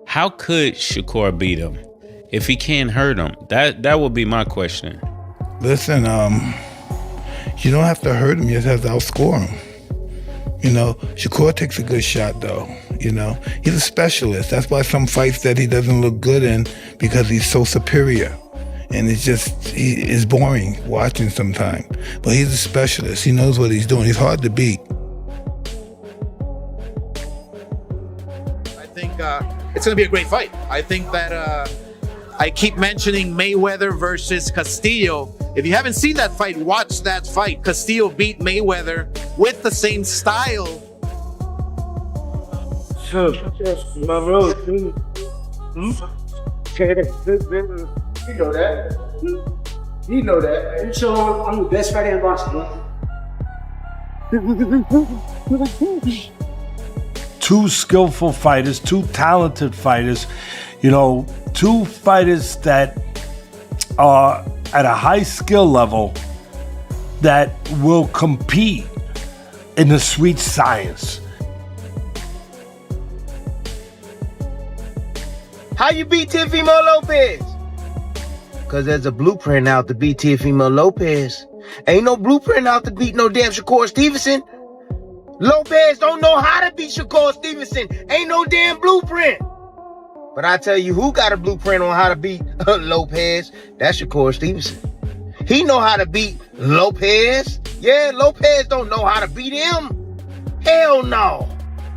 How could Shakur beat him if he can't hurt him? That would be my question. Listen, you don't have to hurt him, you just have to outscore him. Shakur takes a good shot, though. He's a specialist. That's why some fights that he doesn't look good in, because he's so superior. And it's boring watching sometimes. But he's a specialist. He knows what he's doing. He's hard to beat. I think it's going to be a great fight. I think that I keep mentioning Mayweather versus Castillo. If you haven't seen that fight, watch that fight. Castillo beat Mayweather with the same style. My road, too. You know that. You know that. You show I'm the best fighter in boxing. Two skillful fighters, two talented fighters, two fighters that are at a high skill level that will compete in the sweet science. How you beat Teofimo Lopez? Because there's a blueprint out to beat Teofimo Lopez. Ain't no blueprint out to beat no damn Shakur Stevenson. Lopez don't know how to beat Shakur Stevenson. Ain't no damn blueprint. But I tell you who got a blueprint on how to beat Lopez. That's Shakur Stevenson. He know how to beat Lopez. Yeah, Lopez don't know how to beat him. Hell no.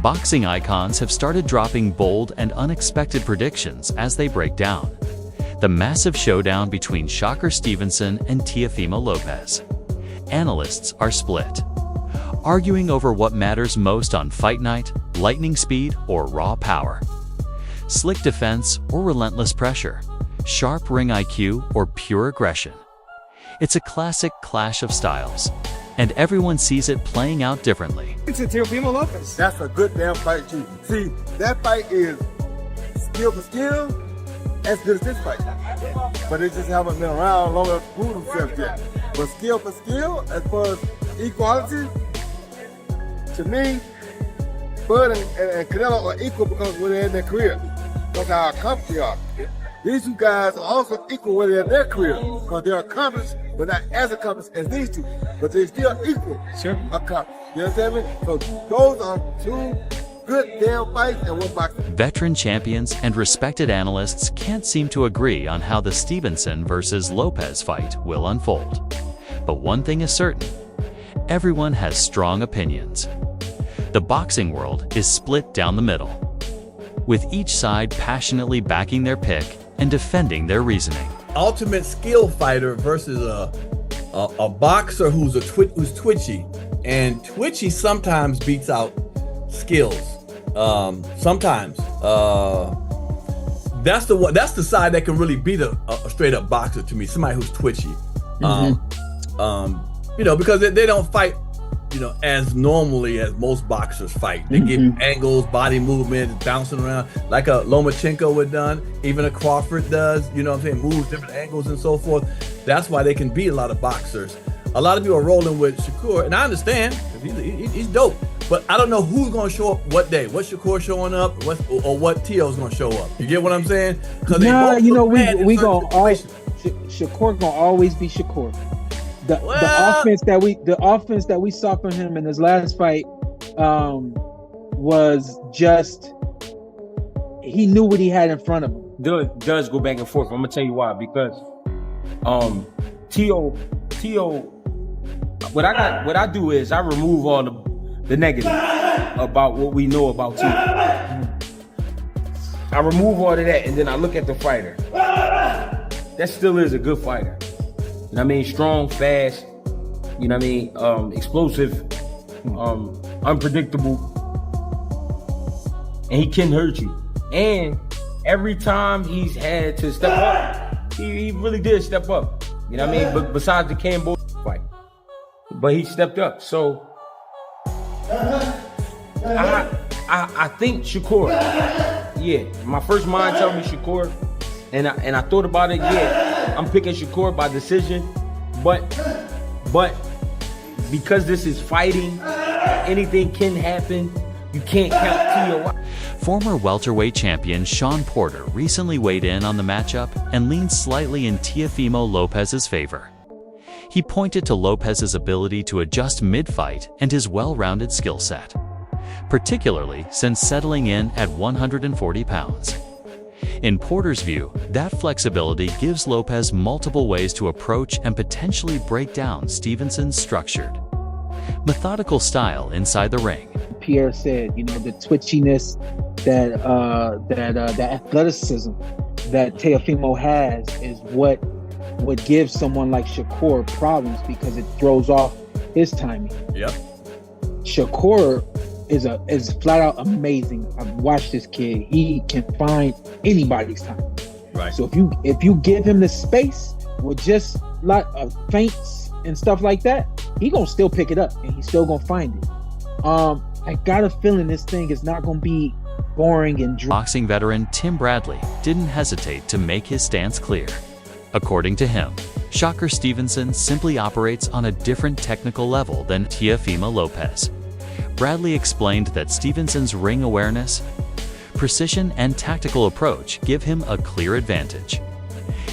Boxing icons have started dropping bold and unexpected predictions as they break down. The massive showdown between Shakur Stevenson and Teofimo Lopez. Analysts are split, arguing over what matters most on fight night, lightning speed or raw power. Slick defense or relentless pressure, sharp ring IQ or pure aggression. It's a classic clash of styles, and everyone sees it playing out differently. It's a Teofimo Lopez. That's a good damn fight, too. See, that fight is skill for skill, as good as this fight. But they just haven't been around long enough to prove themselves yet. But skill for skill, as far as equality, to me, Bud and Canelo are equal because when they're in their career. That's how accomplished they are. These two guys are also equal when they're in their career because they're accomplished, but not as accomplished as these two. But they're still equal. Sure. Accomplished. You understand me? So those are two good damn fights and one boxing. Veteran champions and respected analysts can't seem to agree on how the Stevenson versus Lopez fight will unfold. But one thing is certain, everyone has strong opinions. The boxing world is split down the middle, with each side passionately backing their pick and defending their reasoning. Ultimate skill fighter versus a boxer who's twitchy, and twitchy sometimes beats out skills. Sometimes that's the side that can really beat a straight up boxer to me. Somebody who's twitchy, because they don't fight, as normally as most boxers fight. They get angles, body movement, bouncing around like a Lomachenko would done, even a Crawford does, moves different angles and so forth. That's why they can beat a lot of boxers. A lot of people are rolling with Shakur, and I understand, he's dope. But I don't know who's going to show up what day. What Shakur showing up, or what Teo's going to show up. You get what I'm saying? Nah, we going Shakur gonna always be Shakur. The offense that we saw from him in his last fight was just, he knew what he had in front of him. Does go back and forth. I'm gonna tell you why. Because Teo, what I do is I remove all the negative about what we know about Teo. I remove all of that and then I look at the fighter. That still is a good fighter. You know what I mean? Strong, fast, explosive, unpredictable. And he can hurt you. And every time he's had to step up, he really did step up. You know what I mean? But besides the Cambo fight. But he stepped up. So I think Shakur. Yeah, my first mind tells me Shakur. And I thought about it, I'm picking Shakur by decision, but because this is fighting, anything can happen. You can't count to your watch. Former welterweight champion Shawn Porter recently weighed in on the matchup and leaned slightly in Teofimo Lopez's favor. He pointed to Lopez's ability to adjust mid-fight and his well-rounded skill set, particularly since settling in at 140 pounds. In Porter's view, that flexibility gives Lopez multiple ways to approach and potentially break down Stevenson's structured, methodical style inside the ring. Pierre said, you know, the twitchiness, that athleticism that Teofimo has is what gives someone like Shakur problems, because it throws off his timing. Yep. Shakur is flat out amazing. I've watched this kid. He can find anybody's time. Right. So if you give him the space with just lot of feints and stuff like that, he gonna still pick it up and he's still gonna find it. I got a feeling this thing is not gonna be boring and dry. Boxing veteran Tim Bradley didn't hesitate to make his stance clear. According to him, Shakur Stevenson simply operates on a different technical level than Teofimo Lopez. Bradley explained that Stevenson's ring awareness, precision, and tactical approach give him a clear advantage.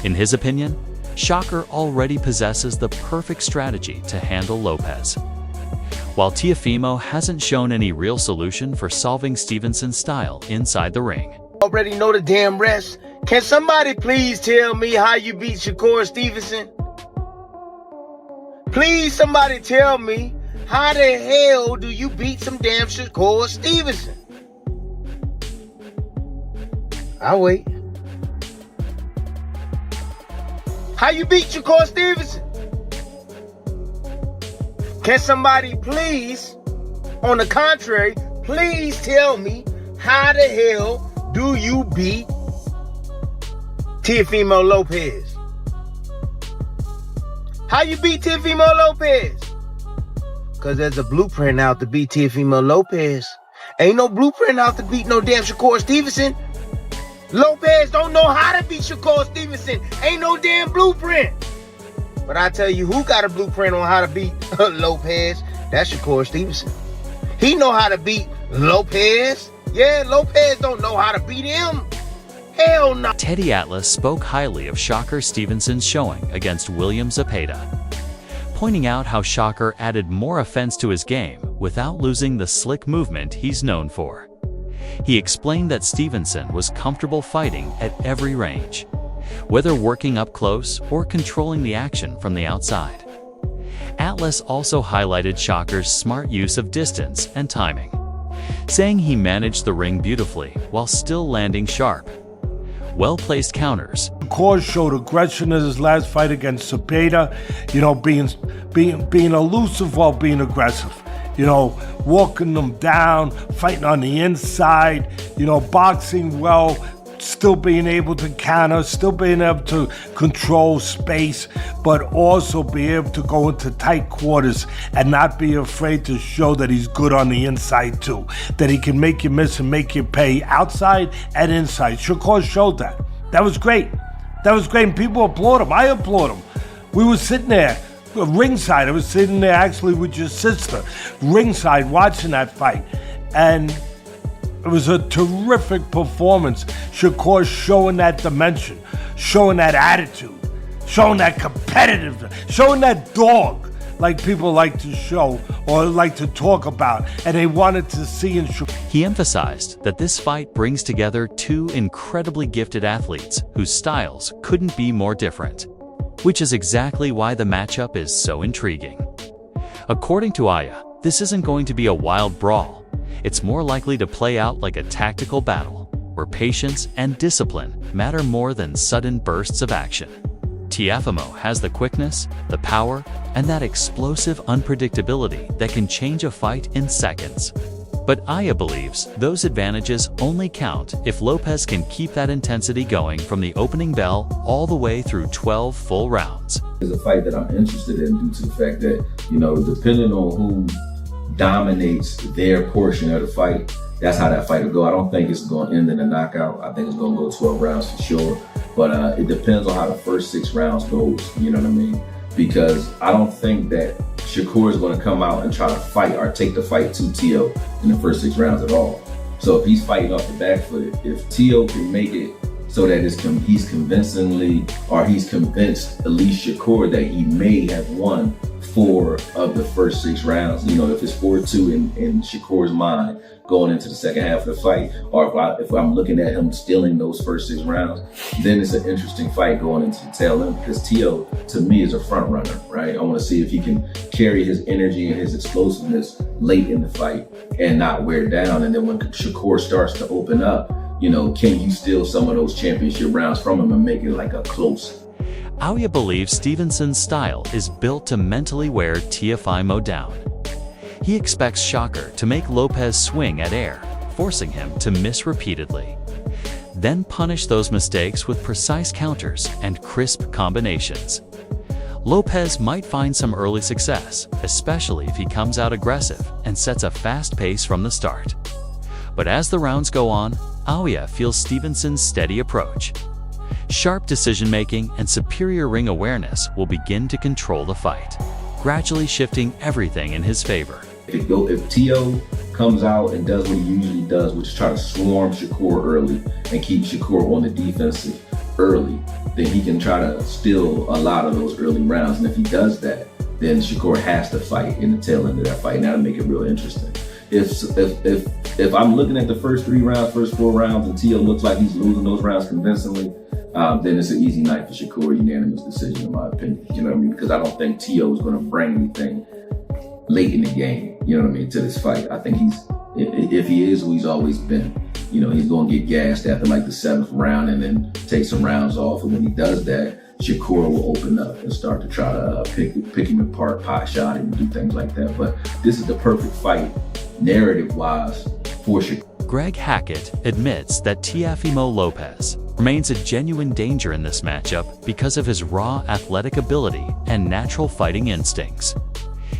In his opinion, Shakur already possesses the perfect strategy to handle Lopez. While Teofimo hasn't shown any real solution for solving Stevenson's style inside the ring. Already know the damn rest. Can somebody please tell me how you beat Shakur Stevenson? Please somebody tell me, how the hell do you beat some damn Shakur Stevenson? I'll wait. How you beat Shakur Stevenson? Can somebody please, on the contrary, please tell me, how the hell do you beat Teofimo Lopez? How you beat Teofimo Lopez? Because there's a blueprint out to beat Teofimo Lopez. Ain't no blueprint out to beat no damn Shakur Stevenson. Lopez don't know how to beat Shakur Stevenson. Ain't no damn blueprint. But I tell you who got a blueprint on how to beat Lopez. That's Shakur Stevenson. He know how to beat Lopez. Yeah, Lopez don't know how to beat him. Hell no. Teddy Atlas spoke highly of Shakur Stevenson's showing against William Zepeda, pointing out how Shakur added more offense to his game without losing the slick movement he's known for. He explained that Stevenson was comfortable fighting at every range, whether working up close or controlling the action from the outside. Atlas also highlighted Shakur's smart use of distance and timing, saying he managed the ring beautifully while still landing sharp, well-placed counters. Shakur showed aggression in his last fight against Zepeda, you know, being elusive while being aggressive. You know, walking them down, fighting on the inside, you know, boxing well, still being able to counter, still being able to control space, but also be able to go into tight quarters and not be afraid to show that he's good on the inside too, that he can make you miss and make you pay outside and inside. Shakur showed that. That was great. That was great, and people applaud him. I applaud him. We were sitting there ringside. I was sitting there actually with your sister, ringside, watching that fight, and it was a terrific performance. Shakur showing that dimension, showing that attitude, showing that competitiveness, showing that dog like people like to show or like to talk about, and they wanted to see in Shakur. He emphasized that this fight brings together two incredibly gifted athletes whose styles couldn't be more different, which is exactly why the matchup is so intriguing. According to Aya, this isn't going to be a wild brawl. It's more likely to play out like a tactical battle, where patience and discipline matter more than sudden bursts of action. Teofimo has the quickness, the power, and that explosive unpredictability that can change a fight in seconds. But Aya believes those advantages only count if Lopez can keep that intensity going from the opening bell all the way through 12 full rounds. It's a fight that I'm interested in due to the fact that, you know, depending on who dominates their portion of the fight, that's how that fight will go. I don't think it's going to end in a knockout. I think it's going to go 12 rounds for sure. But it depends on how the first 6 rounds goes. You know what I mean? because I don't think that Shakur is going to come out and try to fight or take the fight to Teo in the first 6 rounds at all. So if he's fighting off the back foot, if Teo can make it so that he's convincingly, or he's convinced at least Shakur that he may have won 4 of the first 6 rounds, you know, if it's 4-2 in Shakur's mind going into the second half of the fight, or if I'm looking at him stealing those first 6 rounds, then it's an interesting fight going into the tail end, because Teo, to me, is a front runner, right? I want to see if he can carry his energy and his explosiveness late in the fight and not wear down. And then when Shakur starts to open up, you know, can you steal some of those championship rounds from him and make it like a close? Aoya believes Stevenson's style is built to mentally wear Teofimo down. He expects Shakur to make Lopez swing at air, forcing him to miss repeatedly. Then punish those mistakes with precise counters and crisp combinations. Lopez might find some early success, especially if he comes out aggressive and sets a fast pace from the start. But as the rounds go on, Aoya feels Stevenson's steady approach. Sharp decision-making and superior ring awareness will begin to control the fight, gradually shifting everything in his favor. If Teo comes out and does what he usually does, which is try to swarm Shakur early and keep Shakur on the defensive early, then he can try to steal a lot of those early rounds. And if he does that, then Shakur has to fight in the tail end of that fight. And that'll make it real interesting. If I'm looking at the first 3 rounds, first 4 rounds, and Teo looks like he's losing those rounds convincingly, then it's an easy night for Shakur, unanimous decision in my opinion. You know what I mean? Because I don't think Teo is going to bring anything late in the game, you know what I mean, to this fight. I think if he is who he's always been, you know, he's going to get gassed after like the 7th round and then take some rounds off. And when he does that, Shakur will open up and start to try to pick him apart, pot shot him, and do things like that. But this is the perfect fight, narrative-wise, for Shakur. Greg Hackett admits that Teofimo Lopez remains a genuine danger in this matchup because of his raw athletic ability and natural fighting instincts.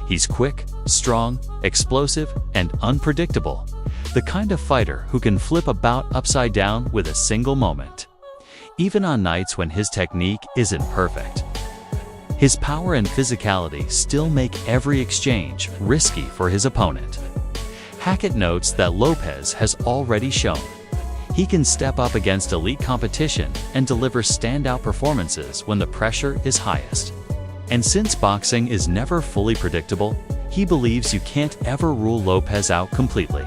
He's quick, strong, explosive, and unpredictable, the kind of fighter who can flip a bout upside down with a single moment, even on nights when his technique isn't perfect. His power and physicality still make every exchange risky for his opponent. Hackett notes that Lopez has already shown he can step up against elite competition and deliver standout performances when the pressure is highest. And since boxing is never fully predictable, he believes you can't ever rule Lopez out completely.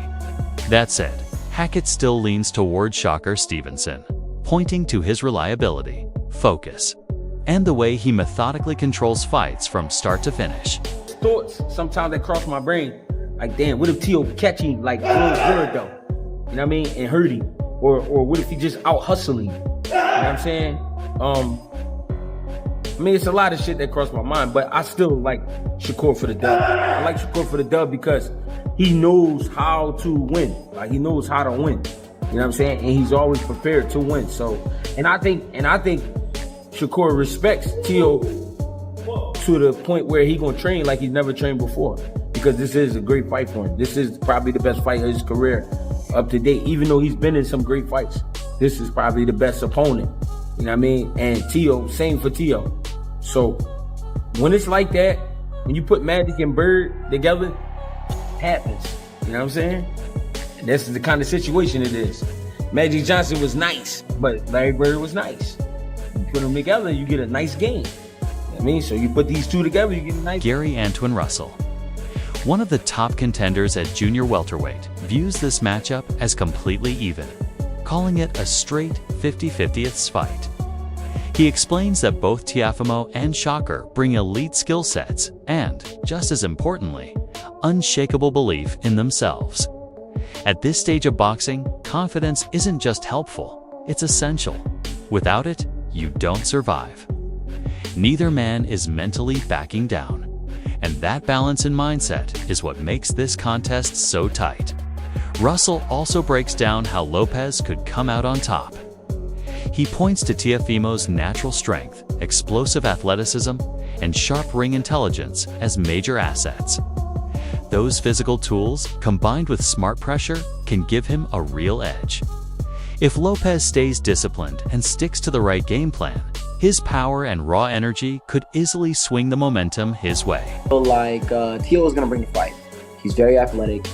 That said, Hackett still leans toward Shakur Stevenson, pointing to his reliability, focus, and the way he methodically controls fights from start to finish. Thoughts sometimes that cross my brain, like, damn, what if Teo catch him like good though? You know what I mean? And hurt him. Or what if he just out hustling? You know what I'm saying? I mean, it's a lot of shit that crossed my mind, but I still like Shakur for the dub. I like Shakur for the dub because he knows how to win. Like, he knows how to win. You know what I'm saying? And he's always prepared to win. So, and I think Shakur respects Teo to the point where he gonna train like he's never trained before, because this is a great fight for him. This is probably the best fight of his career up to date. Even though he's been in some great fights, this is probably the best opponent. You know what I mean? And Teo, same for Teo. So when it's like that, when you put Magic and Bird together, it happens. You know what I'm saying? And this is the kind of situation it is. Magic Johnson was nice, but Larry Bird was nice. You put them together, you get a nice game. You know what I mean? So you put these two together, you get a nice Gary Antoine Russell, one of the top contenders at junior welterweight, views this matchup as completely even, calling it a straight 50-50th fight. He explains that both Teofimo and Shakur bring elite skill sets and, just as importantly, unshakable belief in themselves. At this stage of boxing, confidence isn't just helpful, it's essential. Without it, you don't survive. Neither man is mentally backing down, and that balance in mindset is what makes this contest so tight. Russell also breaks down how Lopez could come out on top. He points to Teofimo's natural strength, explosive athleticism, and sharp ring intelligence as major assets. Those physical tools, combined with smart pressure, can give him a real edge. If Lopez stays disciplined and sticks to the right game plan, his power and raw energy could easily swing the momentum his way. feel like Teo is gonna bring the fight. He's very athletic.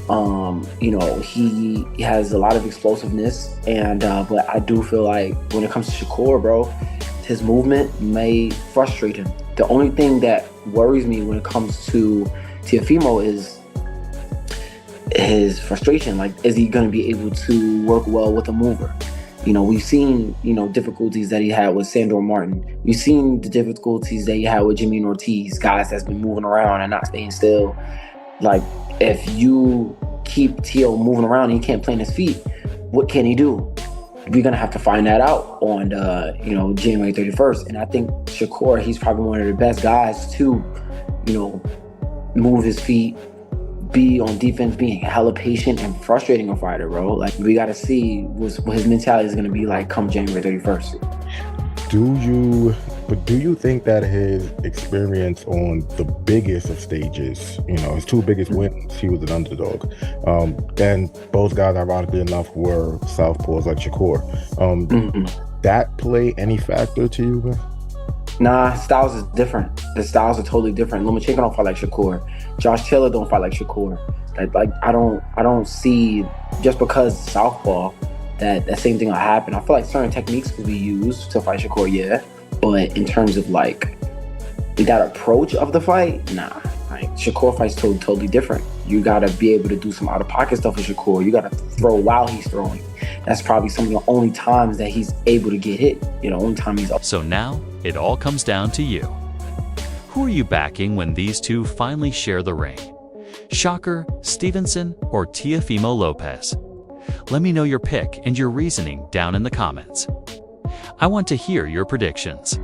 You know, he has a lot of explosiveness, and but I do feel like when it comes to Shakur, bro, his movement may frustrate him. The only thing that worries me when it comes to Teofimo is his frustration. Like, is he gonna be able to work well with a mover? You know, we've seen, you know, difficulties that he had with Sandor Martin. We've seen the difficulties that he had with Jimmy Ortiz, guys that's been moving around and not staying still. Like, if you keep Teo moving around and he can't plant his feet, what can he do? We're going to have to find that out on, you know, January 31st. And I think Shakur, he's probably one of the best guys to, you know, move his feet, be on defense, being hella patient and frustrating a fighter, bro. Like, we got to see what his mentality is going to be like come January 31st. Do you think that his experience on the biggest of stages, you know, his two biggest wins, he was an underdog. And both guys, ironically enough, were southpaws like Shakur. That play any factor to you, man? Nah, styles is different. The styles are totally different. Lomachenko don't fight like Shakur. Josh Taylor don't fight like Shakur. Like I don't see, just because southpaw, that same thing will happen. I feel like certain techniques could be used to fight Shakur, yeah. But in terms of like that approach of the fight, nah. Like, Shakur fights totally different. You gotta be able to do some out of pocket stuff with Shakur. You gotta throw while he's throwing. That's probably some of the only times that he's able to get hit. You know, only time he's up. So now it all comes down to you. Who are you backing when these two finally share the ring? Shakur Stevenson or Teofimo Lopez? Let me know your pick and your reasoning down in the comments. I want to hear your predictions.